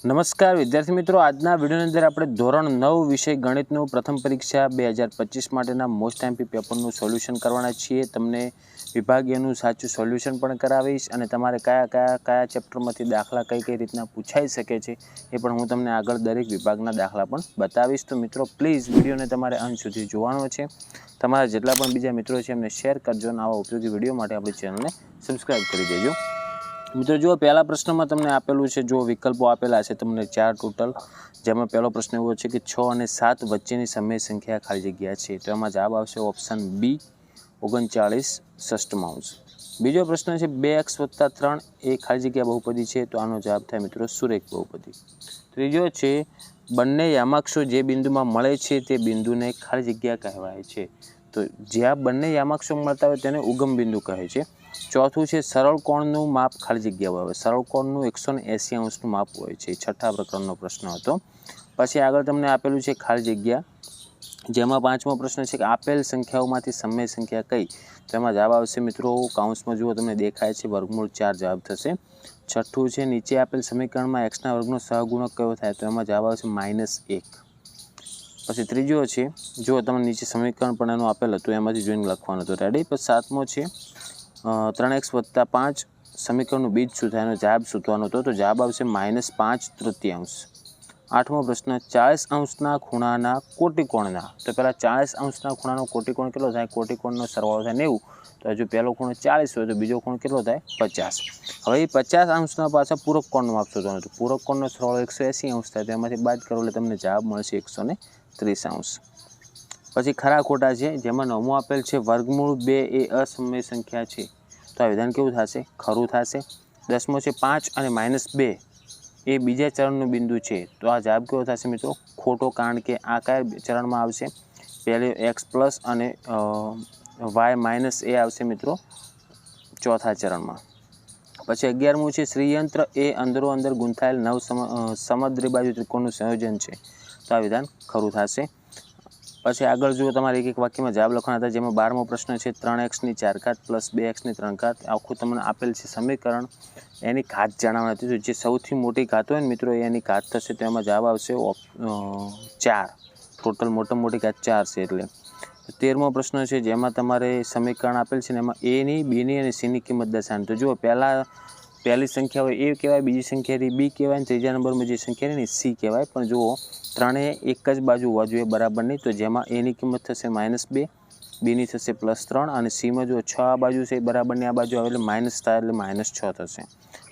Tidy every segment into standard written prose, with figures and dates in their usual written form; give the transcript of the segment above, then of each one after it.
નમસ્કાર વિદ્યાર્થી મિત્રો, આજના વિડીયોની અંદર આપણે ધોરણ 9 વિષય ગણિતનું પ્રથમ પરીક્ષા 2025 માટેના મોસ્ટ એમપી પેપરનું સોલ્યુશન કરવાના છીએ। તમને વિભાગીયનું સાચું સોલ્યુશન પણ કરાવીશ અને તમારે કયા ચેપ્ટરમાંથી દાખલા કઈ રીતના પૂછાઈ શકે છે એ પણ હું તમને આગળ દરેક વિભાગના દાખલા પણ બતાવીશ। તો મિત્રો પ્લીઝ વિડીયોને તમારે અંત સુધી જોવાનો છે। તમારા જેટલા પણ બીજા મિત્રો છે એમને શેર કરજો અને આવા ઉપયોગી વિડીયો માટે આપણી ચેનલને સબસ્ક્રાઈબ કરી દેજો। મિત્રો જો પહેલા પ્રશ્નમાં તમને આપેલું છે, જો વિકલ્પો આપેલા છે તમને 4 ટોટલ, જેમાં પહેલો પ્રશ્ન એવો છે કે 6 અને 7 વચ્ચેની સમય સંખ્યા ખાલી જગ્યા છે, તો એમાં જવાબ આવશે ઓપ્શન બી 39 ષષ્ઠમાંશ। બીજો પ્રશ્ન છે 2x + 3 એ ખાલી જગ્યા બહુપદી છે, તો આનો જવાબ થાય મિત્રો સુરેખ બહુપદી। ત્રીજો છે બંને યામાક્ષો જે બિંદુમાં મળે છે તે બિંદુને ખાલી જગ્યા કહેવાય છે, તો જ્યાં બંને યામાક્ષો મળતા હોય તેને ઉગમ બિંદુ કહે છે। ચોથું છે સરળ કોણનું માપ ખાલી જગ્યા હોય, સરળ કોણનું 180 અંશનું માપ હોય છે, છઠ્ઠા પ્રકરણનો પ્રશ્ન હતો। પછી આગળ તમને આપેલું છે ખાલી જગ્યા, જેમાં પાંચમો પ્રશ્ન છે કે આપેલ સંખ્યાઓમાંથી સમય સંખ્યા કઈ, તો એમાં જવાબ આવશે મિત્રો કાઉન્સમાં જુઓ તમને દેખાય છે √4 જવાબ થશે। છઠ્ઠું છે નીચે આપેલ સમીકરણમાં x ના વર્ગનો સહગુણક કયો થાય, તો એમાં જવાબ આવશે -1। પછી ત્રીજો છે જો તમને નીચે સમીકરણ પણ એનું આપેલ હતું એમાંથી જોઈને લખવાનું હતું, રેડી। પછી સાતમો છે 3x + 5 સમીકરણનું બીજ શું થાય, એનો જવાબ શોધવાનો હતો, તો જવાબ આવશે -5/3। આઠમો પ્રશ્ન 40 અંશના ખૂણાના કોટિકોણના, તો પહેલાં 40 અંશના ખૂણાનો કોટિકોણ કેટલો થાય, કોટિકોણનો સરવાળો થાય 90, તો હજુ પહેલો ખૂણો 40 હોય તો બીજો ખૂણો કેટલો થાય 50। હવે એ 50 અંશના પાછા પૂરક કોણનું માપ શોધવાનું હતું, પૂરક કોણનો સરવાળો 180 અંશ થાય, તો એમાંથી બાદ કરો એટલે તમને જવાબ મળશે 130 અંશ। પછી ખરા ખોટા છે, જેમાં નવમો આપેલ છે √2 એ અસમય સંખ્યા છે, તો આ વિધાન કેવું થશે, ખરું થશે। 10મો છે 5 અને -2 એ બીજા ચરણનું બિંદુ છે, તો આ જવાબ કેવો થશે મિત્રો, ખોટો, કારણ કે આ કયા ચરણમાં આવશે, પહેલે x+ અને y- આવશે મિત્રો ચોથા ચરણમાં। પછી 11મું છે શ્રીયંત્ર એ અંદરો અંદર ગૂંથાયેલ 9 સમદ્વિબાજુ ત્રિકોણનું સંયોજન છે, તો આ વિધાન ખરું થશે। પછી આગળ જુઓ તમારે એક વાક્યમાં જવાબ લખવાના હતા, જેમાં 12મો પ્રશ્ન છે 3x² + 2x², આખું તમને આપેલ છે સમીકરણ, એની ઘાત જણાવવાની હતી, તો જે સૌથી મોટી ઘાત હોય ને મિત્રો એની ઘાત થશે, તો એમાં જવાબ આવશે 4, ટોટલ મોટામાં મોટી ઘાત 4 છે એટલે। 13મો પ્રશ્ન છે જેમાં તમારે સમીકરણ આપેલ છે ને એમાં a ની, b ની અને c ની કિંમત દર્શાવવાની, તો જુઓ પહેલી સંખ્યા હોય એ કહેવાય, બીજી સંખ્યા b કહેવાય, ત્રીજા નંબરમાં જે સંખ્યા ને c કહેવાય, પણ જુઓ ત્રણે એક જ બાજુ હોવા જોઈએ બરાબર નહીં, તો જેમાં a ની કિંમત થશે -2, b ની થશે +3 અને c માં જો 6 આ બાજુ છે બરાબરની આ બાજુ આવે એટલે માઇનસ થાય એટલે -6 થશે।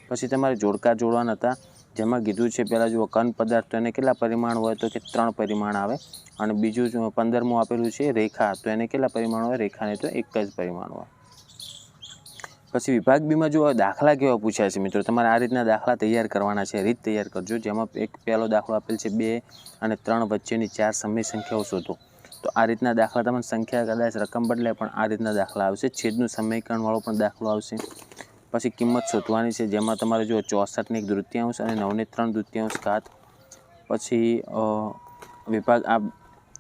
પછી તમારે જોડકા જોડવાના હતા, જેમાં કીધું છે પહેલાં જુઓ ઘન પદાર્થ, તો એને કેટલા પરિમાણ હોય, તો કે 3 પરિમાણ આવે, અને બીજું 15મું આપેલું છે રેખા, તો એને કેટલા પરિમાણ હોય, રેખાને તો એક જ પરિમાણ હોય। પછી વિભાગ બીમાં જો દાખલા કેવા પૂછ્યા છે મિત્રો, તમારે આ રીતના દાખલા તૈયાર કરવાના છે, રીત તૈયાર કરજો, જેમાં એક પહેલો દાખલો આપેલ છે 2 અને 3 વચ્ચેની 4 સમય સંખ્યાઓ શોધો, તો આ રીતના દાખલા તમને સંખ્યા કદાચ રકમ બદલે પણ આ રીતના દાખલા આવશે, છેદનું સમીકરણવાળો પણ દાખલો આવશે। પછી કિંમત શોધવાની છે, જેમાં તમારે જો 64 ને 1/2 અને 9 ને 3/2 ઘાત। પછી વિભાગ આ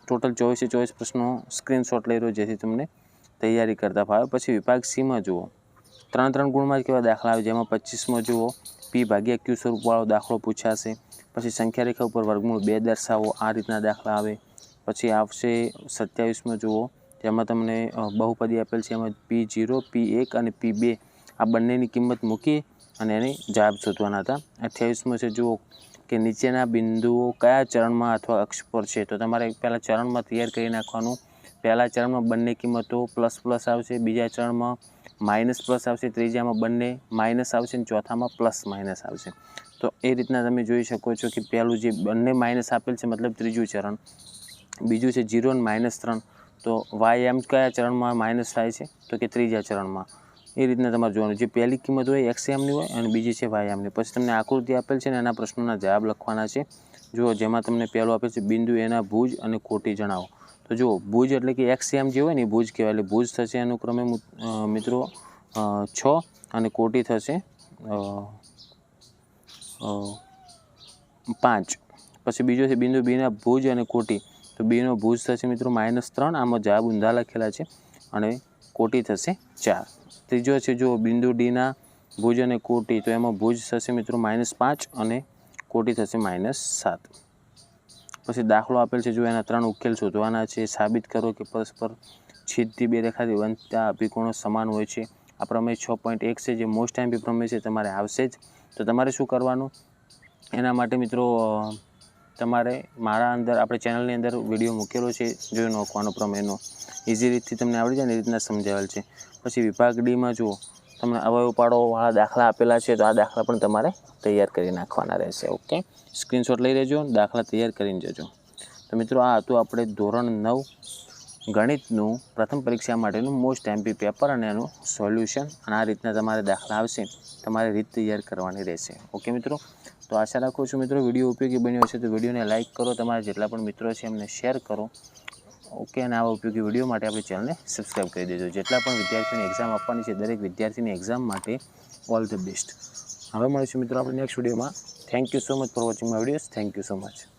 ટોટલ 24 પ્રશ્નો સ્ક્રીનશોટ લઈ રહ્યો જેથી તમને તૈયારી કરતા ફાવે। પછી વિભાગ સીમાં જુઓ 3 ગુણમાં જ કેવા દાખલા આવે, જેમાં 25મો જુઓ p/q સ્વરૂપવાળો દાખલો પૂછાશે। પછી સંખ્યા રેખા ઉપર √2 દર્શાવો, આ રીતના દાખલા આવે। પછી આવશે 27મો જુઓ, જેમાં તમને બહુપદી આપેલ છે, એમાં p0, p1 અને p2 આ બંનેની કિંમત મૂકી અને એને જવાબ શોધવાના હતા। 28મો છે જુઓ કે નીચેના બિંદુઓ કયા ચરણમાં અથવા અક્ષ પર છે, તો તમારે પહેલાં ચરણમાં તૈયાર કરી નાખવાનું। પહેલા ચરણમાં બંને કિંમતો ++ આવશે, બીજા ચરણમાં -+ આવશે, ત્રીજામાં બંને માઇનસ આવશે અને ચોથામાં +- આવશે। તો એ રીતના તમે જોઈ શકો છો કે પહેલું જે બંને માઇનસ આપેલ છે મતલબ ત્રીજું ચરણ, બીજું છે 0 અને -3, તો y કયા ચરણમાં માઇનસ થાય છે, તો કે ત્રીજા ચરણમાં। એ રીતના તમારે જોવાનું, જે પહેલી કિંમત હોય x(m) ની હોય અને બીજી છે y(m) ની। પછી તમને આકૃતિ આપેલ છે ને એના પ્રશ્નોના જવાબ લખવાના છે, જુઓ જેમાં તમને પહેલું આપેલ છે બિંદુ એના ભુજ અને કોટી જણાવો, તો જુઓ ભુજ એટલે કે x(m) જે હોય ને એ ભુજ કહેવાય, એટલે ભુજ થશે અનુક્રમે મિત્રો 6 અને કોટી થશે 5। પછી બીજો છે બિંદુ બીના ભુજ અને કોટી, તો બીનો ભુજ થશે મિત્રો -3, આમાં જવાબ ઊંધા લખેલા છે, અને કોટી થશે 4। ત્રીજો છે જો બિંદુ ડીના ભુજ અને કોટી, તો એમાં ભુજ થશે મિત્રો -5 અને ખોટી થશે -7. પછી દાખલો આપેલ છે, જો એના 3 ઉકેલ શોધવાના છે. સાબિત કરો કે પરસ્પર છેદતી બે રેખાથી બનતા અભિકોણો સમાન હોય છે. આ પ્રમેય 6.1 છે, જે મોસ્ટ આઈએમપી પ્રમેય છે, તમારે આવશે જ. તો તમારે શું કરવાનું, એના માટે મિત્રો તમારે મારા અંદર આપણે ચેનલની અંદર વિડીયો મૂકેલો છે, જોઈ નાખવાનો પ્રમેયનો. ઇઝી રીતથી તમને આવડી જાય ને એ રીતના સમજાવેલ છે. પછી વિભાગ ડીમાં જુઓ, તમને અવયવ પાડોવાળા દાખલા આપેલા છે, તો આ દાખલા પણ તમારે તૈયાર કરી નાખવાના રહેશે. ઓકે, સ્ક્રીનશોટ લઈ લેજો, દાખલા તૈયાર કરીને જજો. તો મિત્રો આ હતું આપણે ધોરણ 9 ગણિતનું પ્રથમ પરીક્ષા માટેનું મોસ્ટ આઈએમપી પેપર અને એનું સોલ્યુશન. અને આ રીતના તમારે દાખલા આવશે, તમારે રીત તૈયાર કરવાની રહેશે. ઓકે મિત્રો, તો આશા રાખું છું મિત્રો વિડીયો ઉપયોગી બન્યો હશે. તો વિડીયોને લાઇક કરો, તમારા જેટલા પણ મિત્રો છે એમને શેર કરો. ઓકે, અને આવા ઉપયોગી વિડીયો માટે આપણી ચેનલને સબસ્ક્રાઈબ કરી દેજો. જેટલા પણ વિદ્યાર્થીઓને એક્ઝામ આપવાની છે, દરેક વિદ્યાર્થીની એક્ઝામ માટે ઓલ ધ બેસ્ટ. હવે મળીશું મિત્રો આપણે નેક્સ્ટ વિડીયોમાં. Thank you so much for watching my videos. Thank you so much.